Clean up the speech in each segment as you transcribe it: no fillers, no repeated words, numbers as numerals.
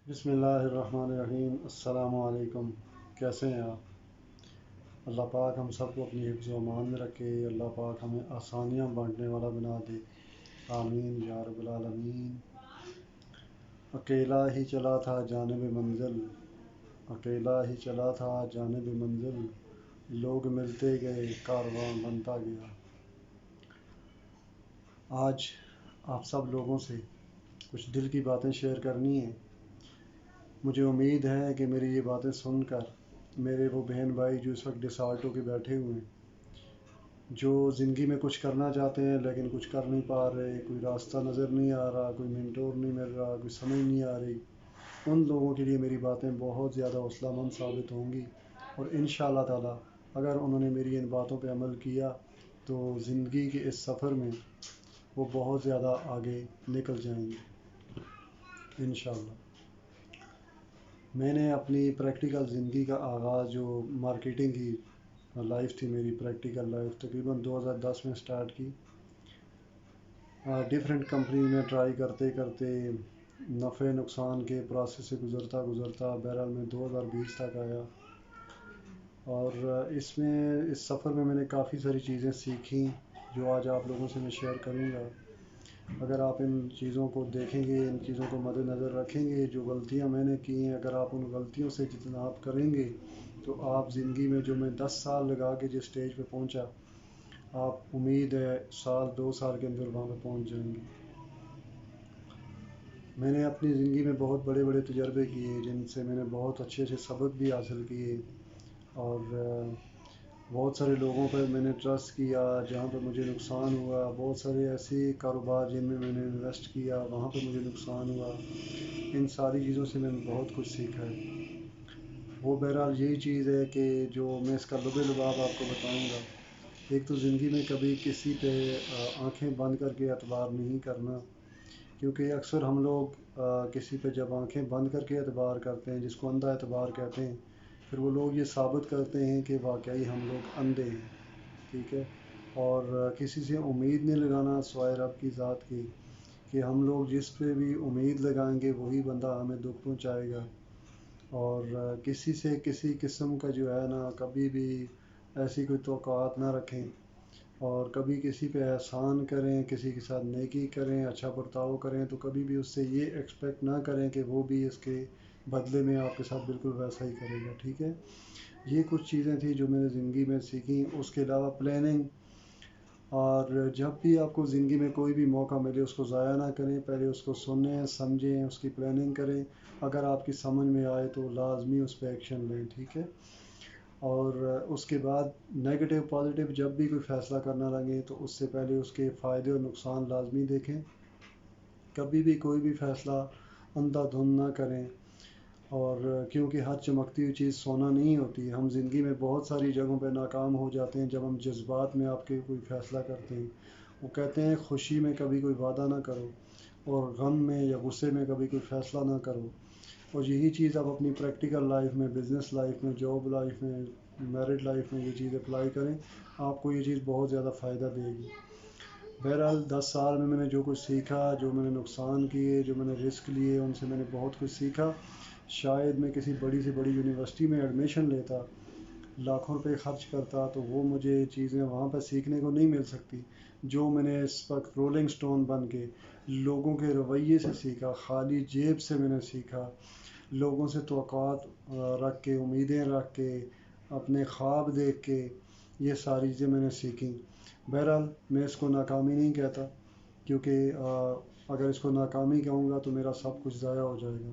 بسم اللہ الرحمن الرحیم۔ السلام علیکم، کیسے ہیں آپ؟ اللہ پاک ہم سب کو اپنی حفظ و امان میں رکھے، اللہ پاک ہمیں آسانیاں بانٹنے والا بنا دے، آمین یا رب العالمین۔ اکیلا ہی چلا تھا جانب منزل، اکیلا ہی چلا تھا جانب منزل، لوگ ملتے گئے کارواں بنتا گیا۔ آج آپ سب لوگوں سے کچھ دل کی باتیں شیئر کرنی ہیں۔ مجھے امید ہے کہ میری یہ باتیں سن کر میرے وہ بہن بھائی جو اس وقت ڈسارٹ ہو کے بیٹھے ہوئے ہیں، جو زندگی میں کچھ کرنا چاہتے ہیں لیکن کچھ کر نہیں پا رہے، کوئی راستہ نظر نہیں آ رہا، کوئی مینٹور نہیں مل رہا، کوئی سمجھ نہیں آ رہی، ان لوگوں کے لیے میری باتیں بہت زیادہ حوصلہ مند ثابت ہوں گی، اور انشاءاللہ تعالی اگر انہوں نے میری ان باتوں پہ عمل کیا تو زندگی کے اس سفر میں وہ بہت زیادہ آگے نکل جائیں گے انشاءاللہ۔ میں نے اپنی پریکٹیکل زندگی کا آغاز، جو مارکیٹنگ کی لائف تھی میری، پریکٹیکل لائف تقریباً 2010 میں سٹارٹ کی۔ ڈیفرنٹ کمپنی میں ٹرائی کرتے کرتے نفع نقصان کے پروسیس سے گزرتا گزرتا بہرحال میں 2020 تک آیا، اور اس سفر میں نے کافی ساری چیزیں سیکھیں جو آج آپ لوگوں سے میں شیئر کروں گا۔ اگر آپ ان چیزوں کو دیکھیں گے، ان چیزوں کو مد نظر رکھیں گے، جو غلطیاں میں نے کی ہیں، اگر آپ ان غلطیوں سے اجتناب کریں گے تو آپ زندگی میں، جو میں 10 سال لگا کے جس اسٹیج پہ پہنچا، آپ امید ہے سال 2 سال کے اندر وہاں پہ پہنچ جائیں گے۔ میں نے اپنی زندگی میں بہت بڑے بڑے تجربے کیے جن سے میں نے بہت اچھے اچھے سبق بھی حاصل کیے، اور بہت سارے لوگوں پر میں نے ٹرسٹ کیا جہاں پہ مجھے نقصان ہوا، بہت سارے ایسے کاروبار جن میں نے انویسٹ کیا وہاں پہ مجھے نقصان ہوا۔ ان ساری چیزوں سے میں نے بہت کچھ سیکھا ہے۔ وہ بہرحال یہی چیز ہے کہ جو میں اس کا لب لباب آپ کو بتاؤں گا۔ ایک تو زندگی میں کبھی کسی پہ آنکھیں بند کر کے اعتبار نہیں کرنا، کیونکہ اکثر ہم لوگ کسی پہ جب آنکھیں بند کر کے اعتبار کرتے ہیں، جس کو اندھا اعتبار کہتے ہیں، پھر وہ لوگ یہ ثابت کرتے ہیں کہ واقعی ہم لوگ اندھے ہیں، ٹھیک ہے؟ اور کسی سے امید نہیں لگانا سوائے رب کی ذات کی، کہ ہم لوگ جس پہ بھی امید لگائیں گے وہی بندہ ہمیں دکھ پہنچائے گا۔ اور کسی سے کسی قسم کا جو ہے نا، کبھی بھی ایسی کوئی توقعات نہ رکھیں، اور کبھی کسی پہ احسان کریں، کسی کے ساتھ نیکی کریں، اچھا برتاؤ کریں، تو کبھی بھی اس سے یہ ایکسپیکٹ نہ کریں کہ وہ بھی اس کے بدلے میں آپ کے ساتھ بالکل ویسا ہی کرے گا، ٹھیک ہے؟ یہ کچھ چیزیں تھیں جو میں نے زندگی میں سیکھیں۔ اس کے علاوہ پلاننگ، اور جب بھی آپ کو زندگی میں کوئی بھی موقع ملے اس کو ضائع نہ کریں، پہلے اس کو سنیں، سمجھیں، اس کی پلاننگ کریں، اگر آپ کی سمجھ میں آئے تو لازمی اس پہ ایکشن لیں، ٹھیک ہے؟ اور اس کے بعد نیگیٹو پازیٹیو جب بھی کوئی فیصلہ کرنا لگیں تو اس سے پہلے اس کے فائدے اور نقصان لازمی دیکھیں۔ کبھی بھی کوئی بھی فیصلہ اندھا دھند نہ کریں، اور کیونکہ ہر چمکتی ہوئی چیز سونا نہیں ہوتی، ہم زندگی میں بہت ساری جگہوں پہ ناکام ہو جاتے ہیں جب ہم جذبات میں آپ کے کوئی فیصلہ کرتے ہیں۔ وہ کہتے ہیں خوشی میں کبھی کوئی وعدہ نہ کرو، اور غم میں یا غصے میں کبھی کوئی فیصلہ نہ کرو۔ اور یہی چیز آپ اپنی پریکٹیکل لائف میں، بزنس لائف میں، جاب لائف میں، میرڈ لائف میں یہ چیز اپلائی کریں، آپ کو یہ چیز بہت زیادہ فائدہ دے گی۔ بہرحال 10 سال میں نے جو کچھ سیکھا، جو میں نے نقصان کیے، جو میں نے رسک لیے، ان سے میں نے بہت کچھ سیکھا۔ شاید میں کسی بڑی سے بڑی یونیورسٹی میں ایڈمیشن لیتا، لاکھوں روپے خرچ کرتا، تو وہ مجھے چیزیں وہاں پہ سیکھنے کو نہیں مل سکتی جو میں نے اس وقت رولنگ سٹون بن کے لوگوں کے رویے سے سیکھا، خالی جیب سے میں نے سیکھا، لوگوں سے توقعات رکھ کے، امیدیں رکھ کے، اپنے خواب دیکھ کے، یہ ساری چیزیں میں نے سیکھیں۔ بہرحال میں اس کو ناکامی نہیں کہتا، کیونکہ اگر اس کو ناکامی کہوں گا تو میرا سب کچھ ضائع ہو جائے گا۔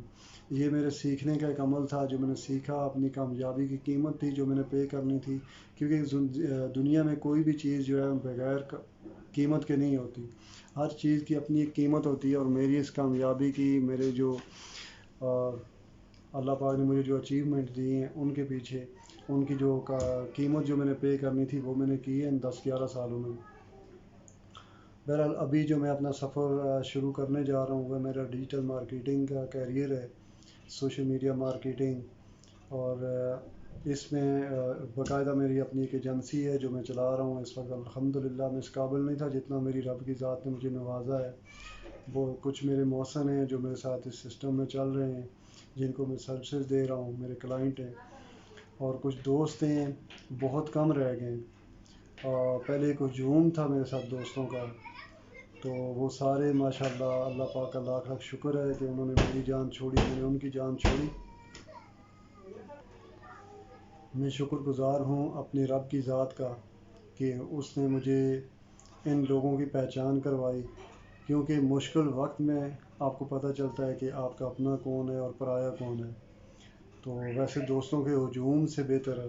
یہ میرے سیکھنے کا ایک عمل تھا جو میں نے سیکھا، اپنی کامیابی کی قیمت تھی جو میں نے پے کرنی تھی، کیونکہ دنیا میں کوئی بھی چیز جو ہے بغیر قیمت کے نہیں ہوتی، ہر چیز کی اپنی ایک قیمت ہوتی ہے، اور میری اس کامیابی کی، میرے جو اللہ پاک نے مجھے جو اچیومنٹ دی ہیں ان کے پیچھے ان کی جو قیمت جو میں نے پے کرنی تھی وہ میں نے کی ہے ان 10-11 سالوں میں۔ بہرحال ابھی جو میں اپنا سفر شروع کرنے جا رہا ہوں وہ میرا ڈیجیٹل مارکیٹنگ کا کیریئر ہے، سوشل میڈیا مارکیٹنگ، اور اس میں باقاعدہ میری اپنی ایک ایجنسی ہے جو میں چلا رہا ہوں اس وقت۔ الحمدللہ میں اس قابل نہیں تھا جتنا میری رب کی ذات نے مجھے نوازا ہے، وہ کچھ میرے محسن ہیں جو میرے ساتھ اس سسٹم میں چل رہے ہیں، جن کو میں سروسز دے رہا ہوں، میرے کلائنٹ ہیں، اور کچھ دوست ہیں بہت کم رہ گئے ہیں۔ اور پہلے ایک ہجوم تھا میرے ساتھ دوستوں کا، تو وہ سارے ماشاءاللہ اللہ پاک کا لاکھ لاکھ شکر ہے کہ انہوں نے میری جان چھوڑی، میں نے ان کی جان چھوڑی۔ میں شکر گزار ہوں اپنے رب کی ذات کا کہ اس نے مجھے ان لوگوں کی پہچان کروائی، کیونکہ مشکل وقت میں آپ کو پتہ چلتا ہے کہ آپ کا اپنا کون ہے اور پرایا کون ہے۔ تو ویسے دوستوں کے ہجوم سے بہتر ہے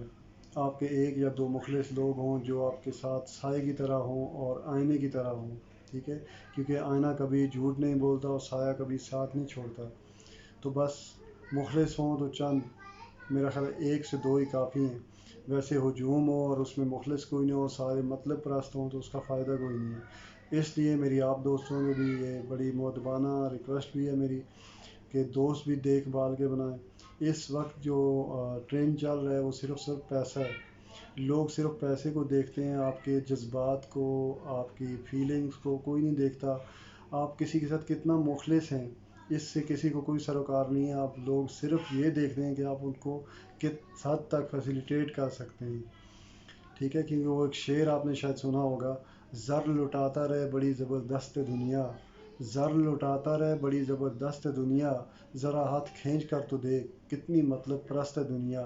آپ کے ایک یا دو مخلص لوگ ہوں جو آپ کے ساتھ سائے کی طرح ہوں اور آئینے کی طرح ہوں، ٹھیک ہے، کیونکہ آئینہ کبھی جھوٹ نہیں بولتا اور سایہ کبھی ساتھ نہیں چھوڑتا۔ تو بس مخلص ہوں تو چند، میرا خیال ہے ایک سے دو ہی کافی ہیں۔ ویسے ہجوم ہو اور اس میں مخلص کوئی نہیں ہو، سارے مطلب پرست ہوں، تو اس کا فائدہ کوئی نہیں ہے۔ اس لیے میری آپ دوستوں میں بھی یہ بڑی مؤدبانہ ریکویسٹ بھی ہے میری کہ دوست بھی دیکھ بھال کے بنائیں۔ اس وقت جو ٹرینڈ چل رہا ہے وہ صرف پیسہ ہے۔ لوگ صرف پیسے کو دیکھتے ہیں، آپ کے جذبات کو، آپ کی فیلنگز کو کوئی نہیں دیکھتا۔ آپ کسی کے ساتھ کتنا مخلص ہیں اس سے کسی کو کوئی سروکار نہیں ہے۔ آپ لوگ صرف یہ دیکھتے ہیں کہ آپ ان کو کس حد تک فیسیلیٹیٹ کر سکتے ہیں، ٹھیک ہے، کیونکہ وہ ایک شعر آپ نے شاید سنا ہوگا، زر لٹاتا رہے بڑی زبردست دنیا، زر لٹاتا رہے بڑی زبردست دنیا، ذرا ہاتھ کھینچ کر تو دیکھ کتنی مطلب پرست ہے دنیا۔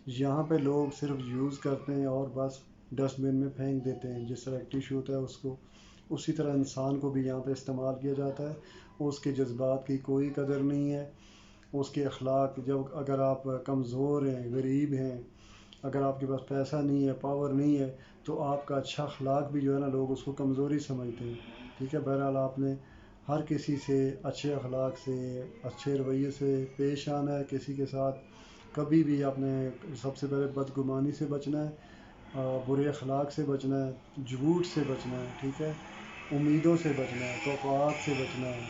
یہاں پہ لوگ صرف یوز کرتے ہیں اور بس ڈسٹ بن میں پھینک دیتے ہیں، جس طرح ایک ٹیشو ہوتا ہے اس کو، اسی طرح انسان کو بھی یہاں پہ استعمال کیا جاتا ہے۔ اس کے جذبات کی کوئی قدر نہیں ہے، اس کے اخلاق، جب اگر آپ کمزور ہیں، غریب ہیں، اگر آپ کے پاس پیسہ نہیں ہے، پاور نہیں ہے، تو آپ کا اچھا اخلاق بھی جو ہے نا لوگ اس کو کمزوری سمجھتے ہیں، ٹھیک ہے۔ بہرحال آپ نے ہر کسی سے اچھے اخلاق سے، اچھے رویے سے پیش آنا ہے، کسی کے ساتھ کبھی بھی آپ نے سب سے پہلے بدگمانی سے بچنا ہے، برے اخلاق سے بچنا ہے، جھوٹ سے بچنا ہے، ٹھیک ہے، امیدوں سے بچنا ہے، توقعات سے بچنا ہے،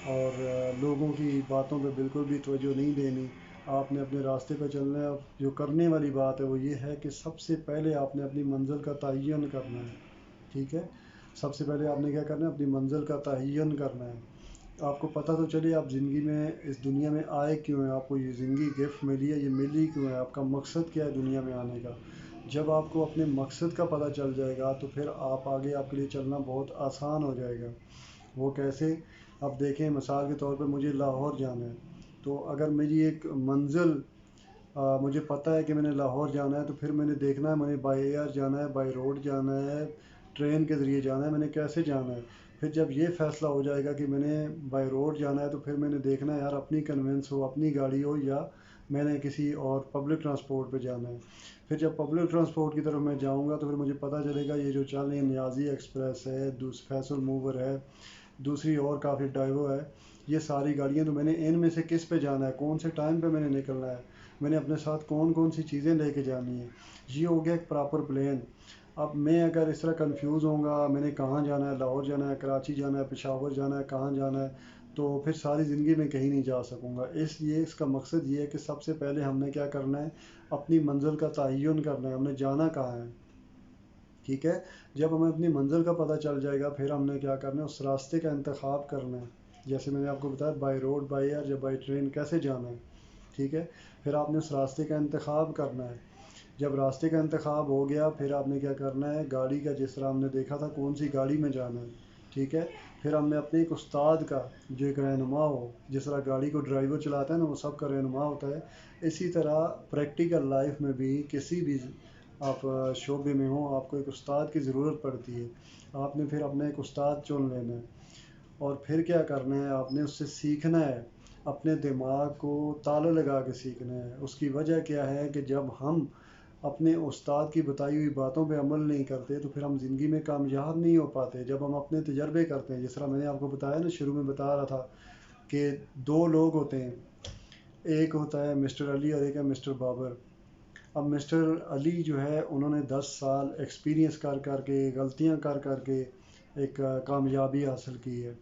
اور لوگوں کی باتوں پہ بالکل بھی توجہ نہیں دینی۔ آپ نے اپنے راستے پہ چلنا ہے۔ اب جو کرنے والی بات ہے وہ یہ ہے کہ سب سے پہلے آپ نے اپنی منزل کا تعین کرنا ہے، ٹھیک ہے، سب سے پہلے آپ نے کیا کرنا ہے، اپنی منزل کا تعین کرنا ہے۔ آپ کو پتہ تو چلے آپ زندگی میں اس دنیا میں آئے کیوں ہیں، آپ کو یہ زندگی گفٹ ملی ہے، یہ ملی کیوں ہے، آپ کا مقصد کیا ہے دنیا میں آنے کا۔ جب آپ کو اپنے مقصد کا پتہ چل جائے گا تو پھر آپ آگے، آپ کے لیے چلنا بہت آسان ہو جائے گا۔ وہ کیسے؟ اب دیکھیں، مثال کے طور پہ مجھے لاہور جانا ہے، تو اگر میری ایک منزل، مجھے پتہ ہے کہ میں نے لاہور جانا ہے، تو پھر میں نے دیکھنا ہے میں نے بائی ایئر جانا ہے، بائی روڈ جانا ہے، ٹرین کے ذریعے جانا ہے، میں نے کیسے جانا ہے۔ پھر جب یہ فیصلہ ہو جائے گا کہ میں نے بائی روڈ جانا ہے، تو پھر میں نے دیکھنا ہے یار اپنی کنوینس ہو، اپنی گاڑی ہو، یا میں نے کسی اور پبلک ٹرانسپورٹ پہ جانا ہے۔ پھر جب پبلک ٹرانسپورٹ کی طرف میں جاؤں گا تو پھر مجھے پتہ چلے گا یہ جو چل رہی ہے نیازی ایکسپریس ہے، فیصل موور ہے، دوسری اور کافی ڈائیو ہے، یہ ساری گاڑیاں، تو میں نے ان میں سے کس پہ جانا ہے، کون سے ٹائم پہ میں نے نکلنا ہے، میں نے اپنے ساتھ کون کون سی چیزیں لے کے جانی ہیں۔ یہ ہو گیا ایک پراپر پلان۔ اب میں اگر اس طرح کنفیوز ہوں گا میں نے کہاں جانا ہے، لاہور جانا ہے، کراچی جانا ہے، پشاور جانا ہے، کہاں جانا ہے، تو پھر ساری زندگی میں کہیں نہیں جا سکوں گا۔ اس لیے اس کا مقصد یہ ہے کہ سب سے پہلے ہم نے کیا کرنا ہے، اپنی منزل کا تعین کرنا ہے، ہم نے جانا کہاں ہے، ٹھیک ہے۔ جب ہمیں اپنی منزل کا پتہ چل جائے گا پھر ہم نے کیا کرنا ہے، اس راستے کا انتخاب کرنا ہے۔ جیسے میں نے آپ کو بتایا بائی روڈ، بائی ایئر یا بائی ٹرین کیسے جانا ہے، ٹھیک ہے۔ پھر آپ نے اس راستے کا انتخاب کرنا ہے۔ جب راستے کا انتخاب ہو گیا پھر آپ نے کیا کرنا ہے، گاڑی کا، جس طرح ہم نے دیکھا تھا کون سی گاڑی میں جانا ہے، ٹھیک ہے۔ پھر ہم نے اپنے ایک استاد کا جو ایک رہنما ہو، جس طرح گاڑی کو ڈرائیور چلاتا ہے نا وہ سب کا رہنما ہوتا ہے، اسی طرح پریکٹیکل لائف میں بھی کسی بھی آپ شعبے میں ہوں آپ کو ایک استاد کی ضرورت پڑتی ہے۔ آپ نے پھر اپنا ایک استاد چن لینا ہے، اور پھر کیا کرنا ہے، آپ نے اس سے سیکھنا ہے، اپنے دماغ کو تالے لگا کے سیکھنا ہے۔ اس کی وجہ کیا ہے کہ جب ہم اپنے استاد کی بتائی ہوئی باتوں پہ عمل نہیں کرتے تو پھر ہم زندگی میں کامیاب نہیں ہو پاتے۔ جب ہم اپنے تجربے کرتے ہیں، جس طرح میں نے آپ کو بتایا نا، شروع میں بتا رہا تھا کہ دو لوگ ہوتے ہیں، ایک ہوتا ہے مسٹر علی اور ایک ہے مسٹر بابر۔ اب مسٹر علی جو ہے انہوں نے 10 سال ایکسپیرینس کر کر کے، غلطیاں کر کر کے ایک کامیابی حاصل کی ہے۔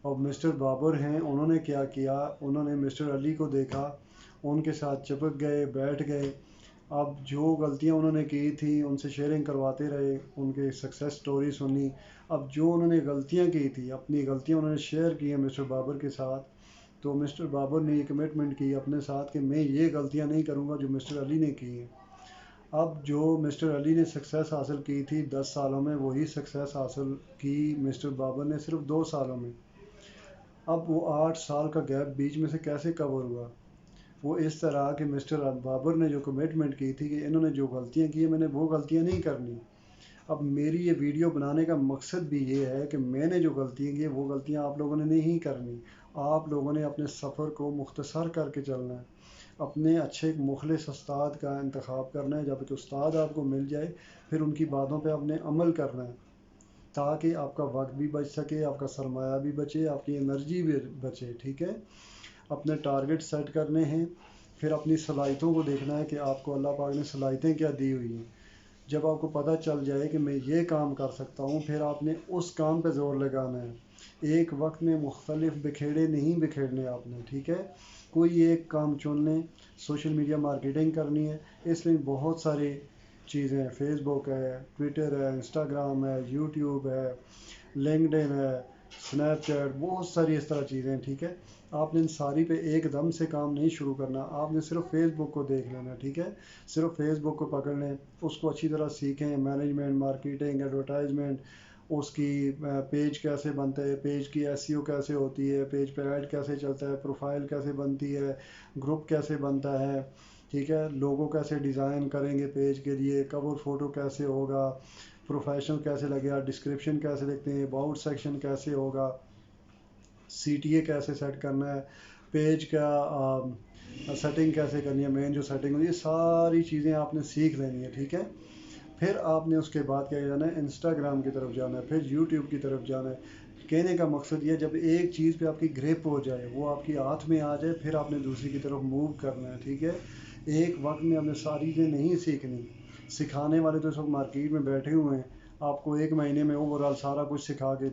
اور مسٹر بابر ہیں، انہوں نے کیا کیا، انہوں نے مسٹر علی کو دیکھا، ان کے ساتھ چپک گئے، بیٹھ گئے، اب جو غلطیاں انہوں نے کی تھیں ان سے شیئرنگ کرواتے رہے، ان کے سکسیس سٹوری سنی۔ اب جو انہوں نے غلطیاں کی تھی، اپنی غلطیاں انہوں نے شیئر کی ہیں مسٹر بابر کے ساتھ، تو مسٹر بابر نے یہ کمٹمنٹ کی اپنے ساتھ کہ میں یہ غلطیاں نہیں کروں گا جو مسٹر علی نے کی ہیں۔ اب جو مسٹر علی نے سکسیس حاصل کی تھی 10 سالوں میں، وہی سکسیس حاصل کی مسٹر بابر نے صرف 2 سالوں میں۔ اب وہ 8 سال کا گیپ بیچ میں سے کیسے کور ہوا؟ وہ اس طرح کہ مسٹر بابر نے جو کمٹمنٹ کی تھی کہ انہوں نے جو غلطیاں کی ہیں میں نے وہ غلطیاں نہیں کرنی۔ اب میری یہ ویڈیو بنانے کا مقصد بھی یہ ہے کہ میں نے جو غلطیاں کی ہیں وہ غلطیاں آپ لوگوں نے نہیں کرنی۔ آپ لوگوں نے اپنے سفر کو مختصر کر کے چلنا ہے، اپنے اچھے مخلص استاد کا انتخاب کرنا ہے۔ جب کہ استاد آپ کو مل جائے پھر ان کی باتوں پہ آپ نے عمل کرنا ہے، تاکہ آپ کا وقت بھی بچ سکے، آپ کا سرمایہ بھی بچے، آپ کی انرجی بھی بچے، ٹھیک ہے؟ اپنے ٹارگٹ سیٹ کرنے ہیں، پھر اپنی صلاحیتوں کو دیکھنا ہے کہ آپ کو اللہ پاک نے صلاحیتیں کیا دی ہوئی ہیں۔ جب آپ کو پتہ چل جائے کہ میں یہ کام کر سکتا ہوں، پھر آپ نے اس کام پہ زور لگانا ہے۔ ایک وقت میں مختلف بکھیڑے نہیں بکھیڑنے آپ نے، ٹھیک ہے؟ کوئی ایک کام چن لیں۔ سوشل میڈیا مارکیٹنگ کرنی ہے، اس میں بہت ساری چیزیں ہیں، فیس بک ہے، ٹویٹر ہے، انسٹاگرام ہے، یوٹیوب ہے، لنکڈ ان ہے، اسنیپ چیٹ، بہت ساری اس طرح چیزیں ہیں، ٹھیک ہے؟ آپ نے ان ساری پہ ایک دم سے کام نہیں شروع کرنا، آپ نے صرف فیس بک کو دیکھ لینا، ٹھیک ہے؟ صرف فیس بک کو پکڑ لیں، اس کو اچھی طرح سیکھیں، مینجمنٹ، مارکیٹنگ، ایڈورٹائزمنٹ، اس کی پیج کیسے بنتا ہے، پیج کی ایس ای او کیسے ہوتی ہے، پیج پہ ایڈ کیسے چلتا ہے، پروفائل کیسے بنتی ہے، گروپ کیسے بنتا ہے، ٹھیک ہے؟ لوگو کیسے ڈیزائن کریں گے پیج کے لیے، کور فوٹو کیسے ہوگا، پروفیشنل کیسے لگے گا، ڈسکرپشن کیسے لکھتے ہیں، اباؤٹ سیکشن کیسے ہوگا، سی ٹی اے کیسے سیٹ کرنا ہے، پیج کا سیٹنگ کیسے کرنی ہے، مین جو سیٹنگ ہوتی ہے، یہ ساری چیزیں آپ نے سیکھ لینی ہے، ٹھیک ہے؟ پھر آپ نے اس کے بعد کیا جانا ہے، انسٹاگرام کی طرف جانا ہے، پھر یوٹیوب کی طرف جانا ہے۔ کہنے کا مقصد یہ ہے جب ایک چیز پہ آپ کی گریپ ہو جائے، وہ آپ کی ہاتھ میں آ جائے، پھر آپ نے دوسری کی طرف موو کرنا ہے، ٹھیک ہے؟ ایک وقت میں آپ نے ساری چیزیں نہیں سیکھنی۔ سکھانے والے تو اس وقت مارکیٹ میں بیٹھے ہوئے ہیں، آپ کو ایک مہینے میں اوور آل سارا کچھ سکھا کے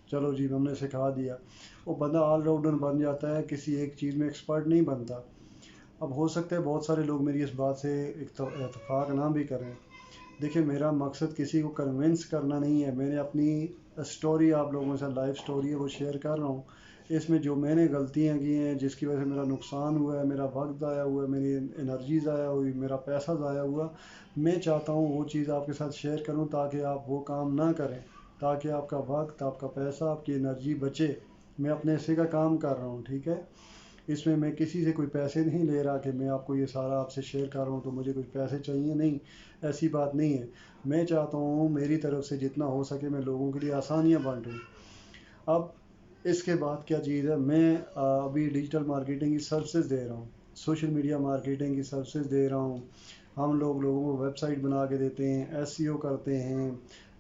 چلو جی ہم نے سکھا دیا۔ وہ بندہ آل راؤنڈر بن جاتا ہے، کسی ایک چیز میں ایکسپرٹ نہیں بنتا۔ اب ہو سکتا ہے بہت سارے لوگ میری اس بات سے اتفاق نہ بھی کریں۔ دیکھیں، میرا مقصد کسی کو کنونس کرنا نہیں ہے، میں نے اپنی سٹوری آپ لوگوں سے، لائف سٹوری ہے وہ شیئر کر رہا ہوں۔ اس میں جو میں نے غلطیاں کی ہیں، جس کی وجہ سے میرا نقصان ہوا ہے، میرا وقت ضائع ہوا ہے، میری انرجی ضائع ہوئی، میرا پیسہ ضائع ہوا، میں چاہتا ہوں وہ چیز آپ کے ساتھ شیئر کروں تاکہ آپ وہ کام نہ کریں، تاکہ آپ کا وقت، آپ کا پیسہ، آپ کی انرجی بچے۔ میں اپنے حصے کا کام کر رہا ہوں، ٹھیک ہے؟ اس میں کسی سے کوئی پیسے نہیں لے رہا کہ میں آپ کو یہ سارا آپ سے شیئر کر رہا ہوں تو مجھے کچھ پیسے چاہیے، نہیں، ایسی بات نہیں ہے۔ میں چاہتا ہوں میری طرف سے جتنا ہو سکے میں لوگوں کے لیے آسانیاں بانٹوں۔ اب اس کے بعد کیا چیز ہے، میں ابھی ڈیجیٹل مارکیٹنگ کی سروسز دے رہا ہوں، سوشل میڈیا مارکیٹنگ کی سروسز دے رہا ہوں۔ ہم لوگوں کو ویب سائٹ بنا کے دیتے ہیں، ایس ای او کرتے ہیں،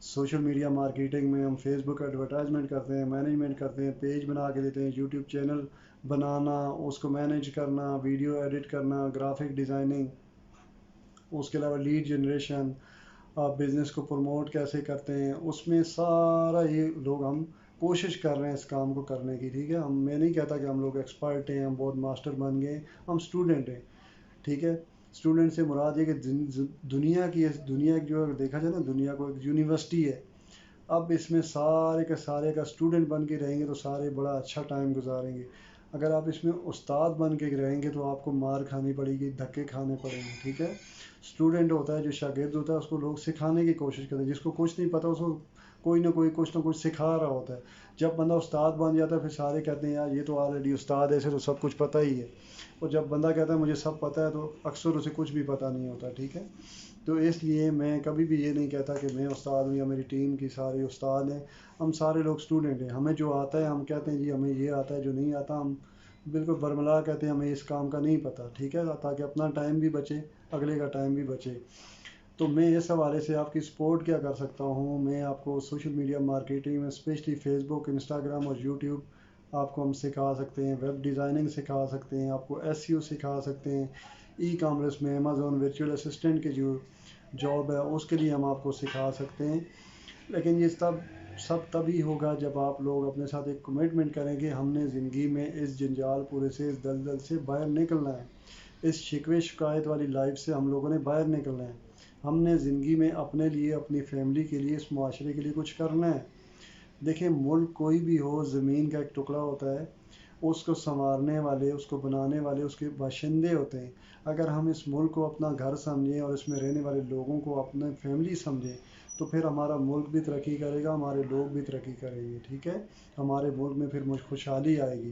سوشل میڈیا مارکیٹنگ میں ہم فیس بک ایڈورٹائزمنٹ کرتے ہیں، مینجمنٹ کرتے ہیں، پیج بنا کے دیتے ہیں، یوٹیوب چینل بنانا، اس کو مینیج کرنا، ویڈیو ایڈٹ کرنا، گرافک ڈیزائننگ، اس کے علاوہ لیڈ جنریشن، آپ بزنس کو پروموٹ کیسے کرتے ہیں، اس میں سارا یہ لوگ ہم کوشش کر رہے ہیں اس کام کو کرنے کی، ٹھیک ہے؟ میں نہیں کہتا کہ ہم لوگ ایکسپرٹ ہیں، ہم بہت ماسٹر بن گئے، ہم اسٹوڈنٹ ہیں، ٹھیک ہے؟ اسٹوڈنٹ سے مراد یہ کہ دنیا کی جو دیکھا جائے نا، دنیا کو ایک یونیورسٹی ہے۔ اب اس میں سارے کے سارے کا اسٹوڈنٹ بن کے رہیں گے تو سارے بڑا اچھا ٹائم گزاریں گے۔ اگر آپ اس میں استاد بن کے رہیں گے تو آپ کو مار کھانی پڑے گی، دھکے کھانے پڑیں گے، ٹھیک ہے؟ اسٹوڈنٹ ہوتا ہے جو شاگرد ہوتا ہے، اس کو لوگ سکھانے کی کوشش کرتے ہیں، جس کو کچھ نہیں پتہ اس کو کوئی نہ کوئی سکھا رہا ہوتا ہے۔ جب بندہ استاد بن جاتا ہے پھر سارے کہتے ہیں یار یہ تو آلریڈی استاد ہے، اسے تو سب کچھ پتہ ہی ہے۔ اور جب بندہ کہتا ہے مجھے سب پتہ ہے تو اکثر اسے کچھ بھی پتہ نہیں ہوتا، ٹھیک ہے؟ تو اس لیے میں کبھی بھی یہ نہیں کہتا کہ میں استاد ہوں یا میری ٹیم کی سارے استاد ہیں، ہم سارے لوگ اسٹوڈنٹ ہیں۔ ہمیں جو آتا ہے ہم کہتے ہیں جی ہمیں یہ آتا ہے، جو نہیں آتا ہم بالکل برملا کہتے ہیں ہمیں اس کام کا نہیں پتہ، ٹھیک ہے؟ تاکہ اپنا ٹائم بھی بچے، اگلے کا ٹائم بھی بچے۔ تو میں اس حوالے سے آپ کی سپورٹ کیا کر سکتا ہوں، میں آپ کو سوشل میڈیا مارکیٹنگ میں اسپیشلی فیس بک، انسٹاگرام اور یوٹیوب آپ کو ہم سکھا سکتے ہیں، ویب ڈیزائننگ سکھا سکتے ہیں، آپ کو ایس ای او سکھا سکتے ہیں، ای کامرس میں امیزون ورچوئل اسسٹنٹ کی جو جاب ہے اس کے لیے ہم آپ کو سکھا سکتے ہیں۔ لیکن یہ سب تبھی ہوگا جب آپ لوگ اپنے ساتھ ایک کمٹمنٹ کریں کہ ہم نے زندگی میں اس جنجال پورے سے، اس دلدل سے باہر نکلنا ہے۔ اس شکوے شکایت والی لائف سے ہم لوگوں نے باہر نکلنا ہے. ہم نے زندگی میں اپنے لیے، اپنی فیملی کے لیے، اس معاشرے کے لیے کچھ کرنا ہے. دیکھیں ملک کوئی بھی ہو، زمین کا ایک ٹکڑا ہوتا ہے، اس کو سنوارنے والے، اس کو بنانے والے اس کے باشندے ہوتے ہیں. اگر ہم اس ملک کو اپنا گھر سمجھیں اور اس میں رہنے والے لوگوں کو اپنے فیملی سمجھیں تو پھر ہمارا ملک بھی ترقی کرے گا، ہمارے لوگ بھی ترقی کریں گے. ٹھیک ہے، ہمارے ملک میں پھر خوشحالی آئے گی.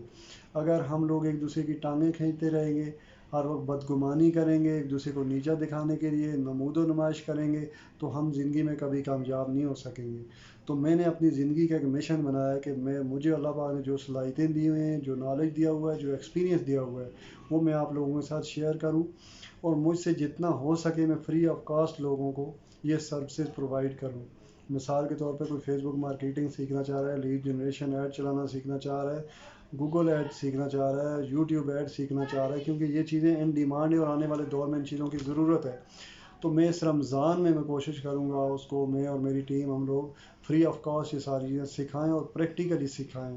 اگر ہم لوگ ایک دوسرے کی ٹانگیں کھینچتے رہیں گے، ہر وقت بدگمانی کریں گے، ایک دوسرے کو نیچا دکھانے کے لیے نمود و نمائش کریں گے، تو ہم زندگی میں کبھی کامیاب نہیں ہو سکیں گے. تو میں نے اپنی زندگی کا ایک مشن بنایا ہے کہ مجھے اللہ پاک نے جو صلاحیتیں دی ہوئی ہیں، جو نالج دیا ہوا ہے، جو ایکسپیرینس دیا ہوا ہے، وہ میں آپ لوگوں کے ساتھ شیئر کروں، اور مجھ سے جتنا ہو سکے میں فری آف کاسٹ لوگوں کو یہ سروسز پرووائڈ کروں. مثال کے طور پہ کوئی فیس بک مارکیٹنگ سیکھنا چاہ رہا ہے، لیڈ جنریشن ایڈ چلانا سیکھنا چاہ رہا ہے، گوگل ایڈ سیکھنا چاہ رہا ہے، یوٹیوب ایڈ سیکھنا چاہ رہا ہے، کیونکہ یہ چیزیں ان ڈیمانڈ ہے اور آنے والے دور میں ان چیزوں کی ضرورت ہے. تو میں اس رمضان میں کوشش کروں گا اس کو، میں اور میری ٹیم ہم لوگ فری آف کاسٹ یہ ساری چیزیں سکھائیں اور پریکٹیکلی سکھائیں.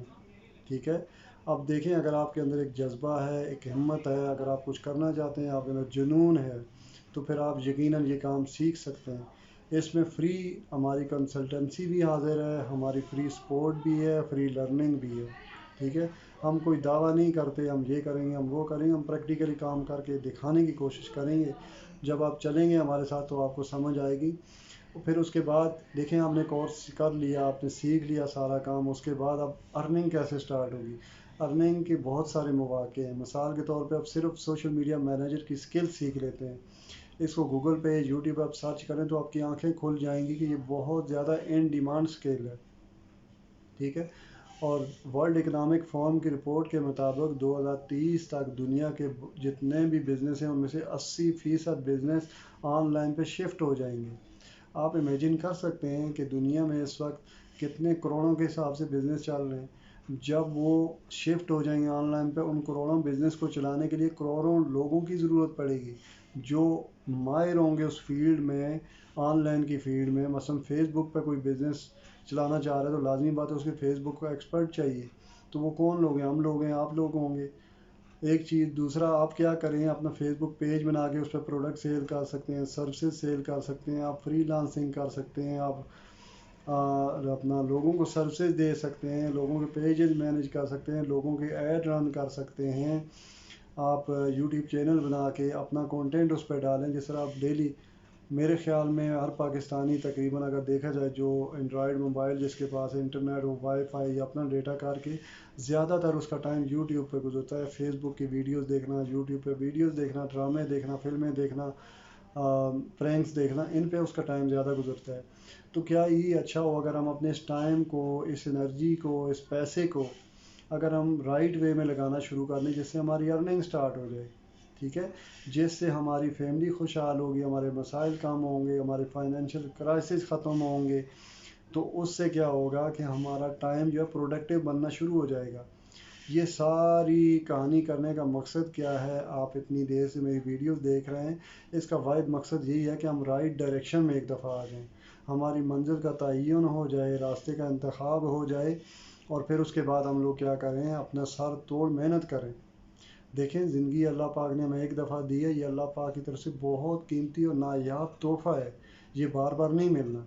ٹھیک ہے، اب دیکھیں اگر آپ کے اندر ایک جذبہ ہے، ایک ہمت ہے، اگر آپ کچھ کرنا چاہتے ہیں، آپ کے اندر جنون ہے، تو پھر آپ یقیناً یہ کام سیکھ سکتے ہیں. اس میں فری ہماری کنسلٹنسی بھی حاضر ہے، ہماری فری سپورٹ بھی ہے، فری لرننگ بھی ہے. ٹھیک ہے، ہم کوئی دعویٰ نہیں کرتے ہم یہ کریں گے، ہم وہ کریں گے، ہم پریکٹیکلی کام کر کے دکھانے کی کوشش کریں گے. جب آپ چلیں گے ہمارے ساتھ تو آپ کو سمجھ آئے گی. پھر اس کے بعد دیکھیں آپ نے کورس کر لیا، آپ نے سیکھ لیا سارا کام، اس کے بعد اب ارننگ کیسے سٹارٹ ہوگی. ارننگ کے بہت سارے مواقع ہیں. مثال کے طور پہ اب صرف سوشل میڈیا مینیجر کی سکل سیکھ لیتے ہیں، اس کو گوگل پہ یوٹیوب پہ آپ سرچ کریں تو آپ کی آنکھیں کھل جائیں گی کہ یہ بہت زیادہ ان ڈیمانڈ سکل ہے. ٹھیک ہے، اور ورلڈ اکنامک فورم کی رپورٹ کے مطابق 2030 تک دنیا کے جتنے بھی بزنس ہیں ان میں سے 80% بزنس آن لائن پہ شفٹ ہو جائیں گے. آپ امیجن کر سکتے ہیں کہ دنیا میں اس وقت کتنے کروڑوں کے حساب سے بزنس چل رہے ہیں. جب وہ شفٹ ہو جائیں گے آن لائن پہ، ان کروڑوں بزنس کو چلانے کے لیے کروڑوں لوگوں کی ضرورت پڑے گی جو ماہر ہوں گے اس فیلڈ میں، آن لائن کی فیلڈ میں. مثلا فیس بک پہ کوئی بزنس چلانا چاہ رہا ہے تو لازمی بات ہے اس کے فیس بک کا ایکسپرٹ چاہیے. تو وہ کون لوگ ہیں؟ ہم لوگ ہیں، آپ لوگ ہوں گے. ایک چیز. دوسرا، آپ کیا کریں، اپنا فیس بک پیج بنا کے اس پہ پروڈکٹ سیل کر سکتے ہیں، سروسز سیل کر سکتے ہیں، آپ فری لانسنگ کر سکتے ہیں، آپ اپنا لوگوں کو سروسز دے سکتے ہیں، لوگوں کے پیجز مینیج کر سکتے ہیں، لوگوں کے ایڈ رن کر سکتے ہیں. آپ یوٹیوب چینل بنا کے اپنا کنٹینٹ اس پہ ڈالیں. جس طرح آپ ڈیلی، میرے خیال میں ہر پاکستانی تقریباً اگر دیکھا جائے جو اینڈرائڈ موبائل جس کے پاس انٹرنیٹ وائی فائی یا اپنا ڈیٹا کر کے، زیادہ تر اس کا ٹائم یوٹیوب پہ گزرتا ہے. فیس بک کی ویڈیوز دیکھنا، یوٹیوب پہ ویڈیوز دیکھنا، ڈرامے دیکھنا، فلمیں دیکھنا، پرینکس دیکھنا، ان پہ اس کا ٹائم زیادہ گزرتا ہے. تو کیا یہ اچھا ہو اگر ہم اپنے اس ٹائم کو، اس انرجی کو، اس پیسے کو اگر ہم رائٹ وے میں لگانا شروع کر دیں، جس سے ہماری ارننگ سٹارٹ ہو جائے. ٹھیک ہے، جس سے ہماری فیملی خوشحال ہوگی، ہمارے مسائل کم ہوں گے، ہمارے فائنینشیل کرائسس ختم ہوں گے. تو اس سے کیا ہوگا کہ ہمارا ٹائم جو ہے پروڈکٹیو بننا شروع ہو جائے گا. یہ ساری کہانی کرنے کا مقصد کیا ہے؟ آپ اتنی دیر سے میری ویڈیوز دیکھ رہے ہیں، اس کا واحد مقصد یہی ہے کہ ہم رائٹ ڈائریکشن میں ایک دفعہ آ جائیں، ہماری منزل کا تعین ہو جائے، راستے کا انتخاب ہو جائے، اور پھر اس کے بعد ہم لوگ کیا کریں، اپنا سر توڑ محنت کریں. دیکھیں زندگی اللہ پاک نے ہمیں ایک دفعہ دی ہے، یہ اللہ پاک کی طرف سے بہت قیمتی اور نایاب تحفہ ہے، یہ بار بار نہیں ملنا.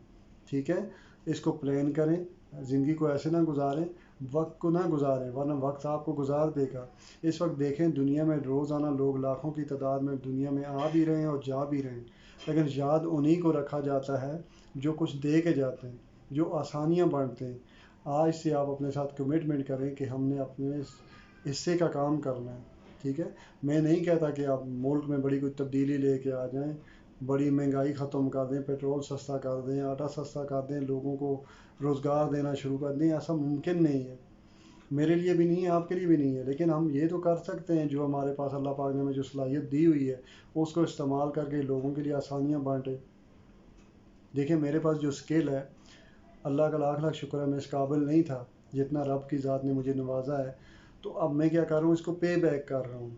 ٹھیک ہے، اس کو پلان کریں، زندگی کو ایسے نہ گزاریں، وقت کو نہ گزاریں ورنہ وقت آپ کو گزار دے گا. اس وقت دیکھیں دنیا میں روزانہ لوگ لاکھوں کی تعداد میں دنیا میں آ بھی رہے ہیں اور جا بھی رہے ہیں، لیکن یاد انہی کو رکھا جاتا ہے جو کچھ دے کے جاتے ہیں، جو آسانیاں بانٹتے ہیں. آج سے آپ اپنے ساتھ کمٹمنٹ کریں کہ ہم نے اپنے حصے کا کام کرنا ہے. ٹھیک ہے، میں نہیں کہتا کہ آپ ملک میں بڑی کوئی تبدیلی لے کے آ جائیں، بڑی مہنگائی ختم کر دیں، پیٹرول سستا کر دیں، آٹا سستا کر دیں، لوگوں کو روزگار دینا شروع کر دیں. ایسا ممکن نہیں ہے، میرے لیے بھی نہیں ہے، آپ کے لیے بھی نہیں ہے. لیکن ہم یہ تو کر سکتے ہیں، جو ہمارے پاس اللہ پاک نے ہمیں جو صلاحیت دی ہوئی ہے اس کو استعمال کر کے لوگوں کے لیے آسانیاں بانٹیں. دیکھیں میرے پاس جو سکل ہے، اللہ کا لاکھ لاکھ شکر ہے، میں اس قابل نہیں تھا جتنا رب کی ذات نے مجھے نوازا ہے. تو اب میں کیا کر رہا ہوں، اس کو پے بیک کر رہا ہوں.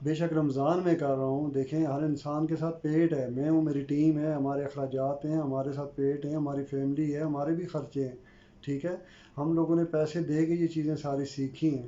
بے شک رمضان میں کر رہا ہوں. دیکھیں ہر انسان کے ساتھ پیٹ ہے، میں ہوں، میری ٹیم ہے، ہمارے اخراجات ہیں، ہمارے ساتھ پیٹ ہیں، ہماری فیملی ہے، ہمارے بھی خرچے ہیں. ٹھیک ہے، ہم لوگوں نے پیسے دے کے یہ چیزیں ساری سیکھی ہیں.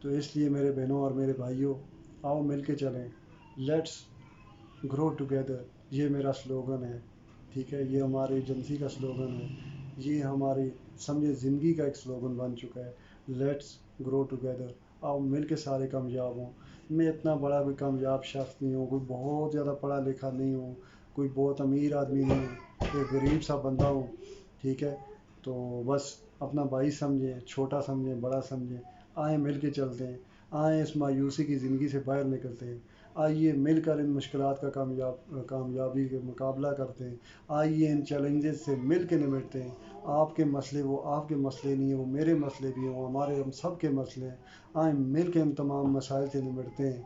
تو اس لیے میرے بہنوں اور میرے بھائیوں، آؤ مل کے چلیں، لیٹس گرو ٹوگیدر، یہ میرا سلوگن ہے، ٹھیک ہے، یہ ہماری ایجنسی کا سلوگن ہے، یہ ہماری سمجھے زندگی کا ایک سلوگن بن چکا ہے، لیٹس گرو ٹوگیدر، آؤ مل کے سارے کامیاب ہوں۔ میں اتنا بڑا کوئی کامیاب شخص نہیں ہوں، کوئی بہت زیادہ پڑھا لکھا نہیں ہوں، کوئی بہت امیر آدمی نہیں ہوں، ایک غریب سا بندہ ہوں، ٹھیک ہے، تو بس اپنا بھائی سمجھیں، چھوٹا سمجھیں، بڑا سمجھیں، آئیں مل کے چلتے ہیں، آئیں اس مایوسی کی زندگی سے باہر نکلتے ہیں، آئیے مل کر ان مشکلات کا کامیابی کا مقابلہ کرتے ہیں، آئیے ان چیلنجز سے مل کے نمٹتے ہیں۔ آپ کے مسئلے وہ آپ کے مسئلے نہیں ہیں، وہ میرے مسئلے بھی ہیں، وہ ہمارے ہم سب کے مسئلے ہیں، آئیں مل کے ان تمام مسائل سے نمٹتے ہیں۔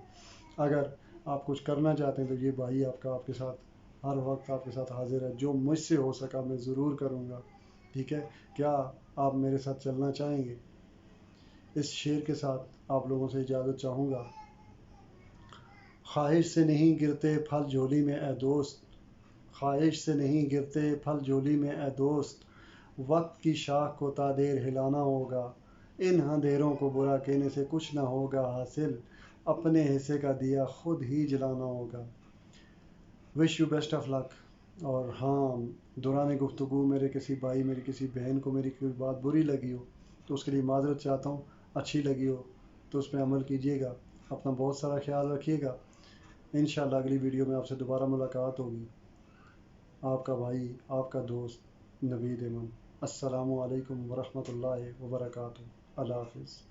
اگر آپ کچھ کرنا چاہتے ہیں تو یہ بھائی آپ کے ساتھ ہر وقت آپ کے ساتھ حاضر ہے، جو مجھ سے ہو سکا میں ضرور کروں گا، ٹھیک ہے، کیا آپ میرے ساتھ چلنا چاہیں گے؟ اس شعر کے ساتھ آپ لوگوں سے اجازت چاہوں گا۔ خواہش سے نہیں گرتے پھل جھولی میں اے دوست، خواہش سے نہیں گرتے پھل جھولی میں اے دوست، وقت کی شاخ کو تا دیر ہلانا ہوگا، ان اندھیروں کو برا کہنے سے کچھ نہ ہوگا حاصل، اپنے حصے کا دیا خود ہی جلانا ہوگا۔ وش یو بیسٹ آف لک۔ اور ہاں، دوران گفتگو میرے کسی بھائی، میری کسی بہن کو میری کوئی بات بری لگی ہو تو اس کے لیے معذرت چاہتا ہوں، اچھی لگی ہو تو اس پہ عمل کیجیے گا، اپنا بہت سارا خیال رکھیے گا۔ انشاءاللہ اگلی ویڈیو میں آپ سے دوبارہ ملاقات ہوگی۔ آپ کا بھائی، آپ کا دوست نوید ایمن۔ السلام علیکم ورحمۃ اللہ وبرکاتہ۔ اللہ حافظ۔